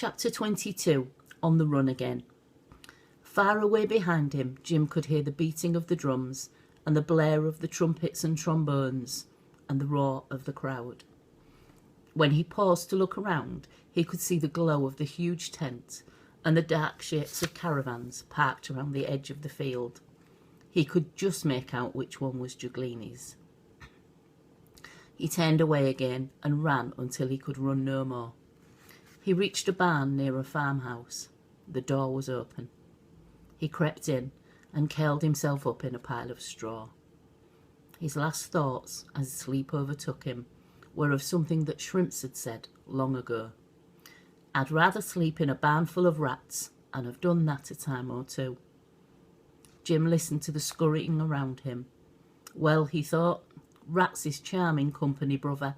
Chapter 22. On the run again. Far away behind him, Jim could hear the beating of the drums and the blare of the trumpets and trombones and the roar of the crowd. When he paused to look around, he could see the glow of the huge tent and the dark shapes of caravans parked around the edge of the field. He could just make out which one was Giuglini's. He turned away again and ran until he could run no more. He reached a barn near a farmhouse. The door was open. He crept in and curled himself up in a pile of straw. His last thoughts, as sleep overtook him, were of something that Shrimps had said long ago. "I'd rather sleep in a barn full of rats, and have done that a time or two." Jim listened to the scurrying around him. Well, he thought, rats is charming company, brother.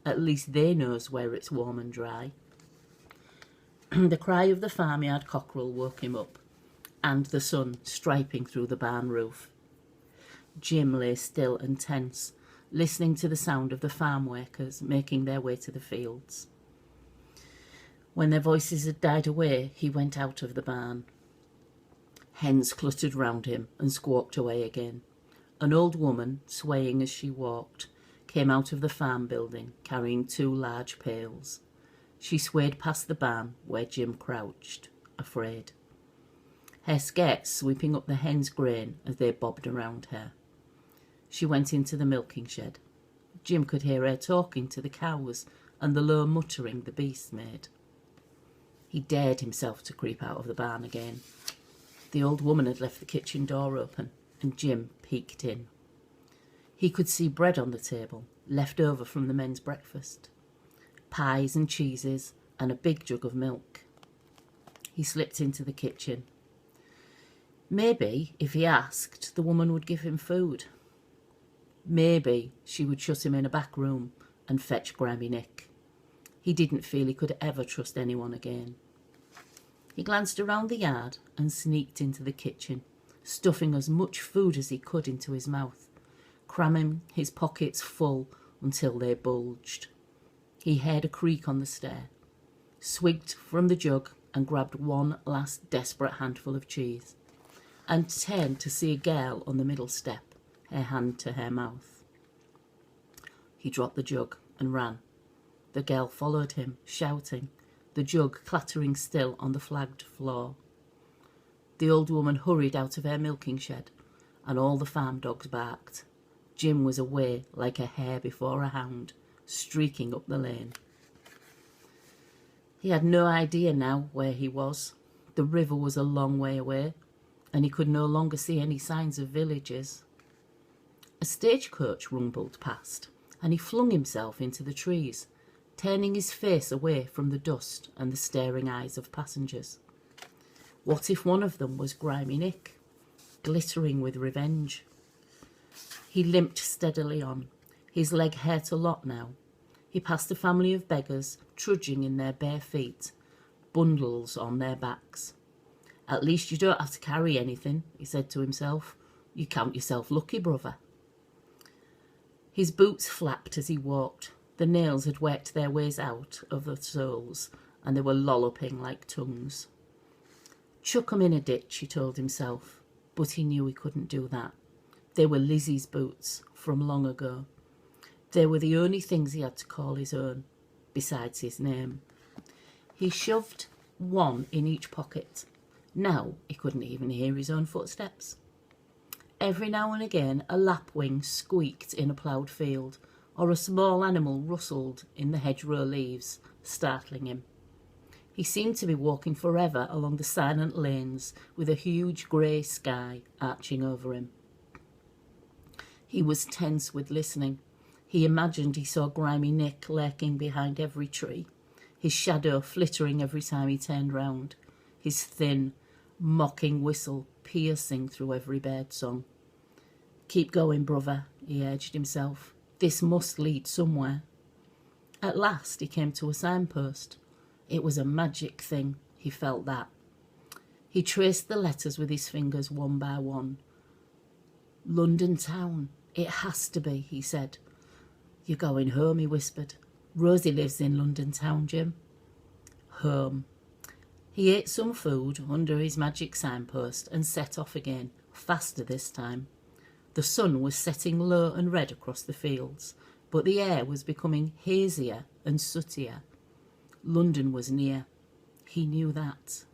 At least they knows where it's warm and dry. The cry of the farmyard cockerel woke him up, and the sun striping through the barn roof. Jim lay still and tense, listening to the sound of the farm workers making their way to the fields. When their voices had died away, he went out of the barn. Hens cluttered round him and squawked away again. An old woman, swaying as she walked, came out of the farm building, carrying 2 large pails. She swayed past the barn where Jim crouched, afraid. Her skirts sweeping up the hens' grain as they bobbed around her. She went into the milking shed. Jim could hear her talking to the cows and the low muttering the beasts made. He dared himself to creep out of the barn again. The old woman had left the kitchen door open, and Jim peeked in. He could see bread on the table, left over from the men's breakfast. Pies and cheeses and a big jug of milk. He slipped into the kitchen. Maybe, if he asked, the woman would give him food. Maybe she would shut him in a back room and fetch Grimy Nick. He didn't feel he could ever trust anyone again. He glanced around the yard and sneaked into the kitchen, stuffing as much food as he could into his mouth, cramming his pockets full until they bulged. He heard a creak on the stair, swigged from the jug and grabbed one last desperate handful of cheese, and turned to see a girl on the middle step, her hand to her mouth. He dropped the jug and ran. The girl followed him, shouting, the jug clattering still on the flagged floor. The old woman hurried out of her milking shed, and all the farm dogs barked. Jim was away like a hare before a hound, streaking up the lane. He had no idea now where he was. The river was a long way away, and he could no longer see any signs of villages. A stagecoach rumbled past, and he flung himself into the trees, turning his face away from the dust and the staring eyes of passengers. What if one of them was Grimy Nick, glittering with revenge? He limped steadily on. His leg hurt a lot now. He passed a family of beggars, trudging in their bare feet, bundles on their backs. "At least you don't have to carry anything," he said to himself. "You count yourself lucky, brother." His boots flapped as he walked. The nails had worked their ways out of the soles, and they were lolloping like tongues. Chuck 'em in a ditch, he told himself, but he knew he couldn't do that. They were Lizzie's boots from long ago. They were the only things he had to call his own, besides his name. He shoved one in each pocket. Now he couldn't even hear his own footsteps. Every now and again a lapwing squeaked in a ploughed field, or a small animal rustled in the hedgerow leaves, startling him. He seemed to be walking forever along the silent lanes with a huge grey sky arching over him. He was tense with listening. He imagined he saw Grimy Nick lurking behind every tree, his shadow flittering every time he turned round, his thin, mocking whistle piercing through every bird song. "Keep going, brother," he urged himself. "This must lead somewhere." At last he came to a signpost. It was a magic thing, he felt that. He traced the letters with his fingers one by one. "London town. It has to be," he said. "You're going home," he whispered. "Rosie lives in London town, Jim." Home. He ate some food under his magic signpost and set off again, faster this time. The sun was setting low and red across the fields, but the air was becoming hazier and sootier. London was near. He knew that.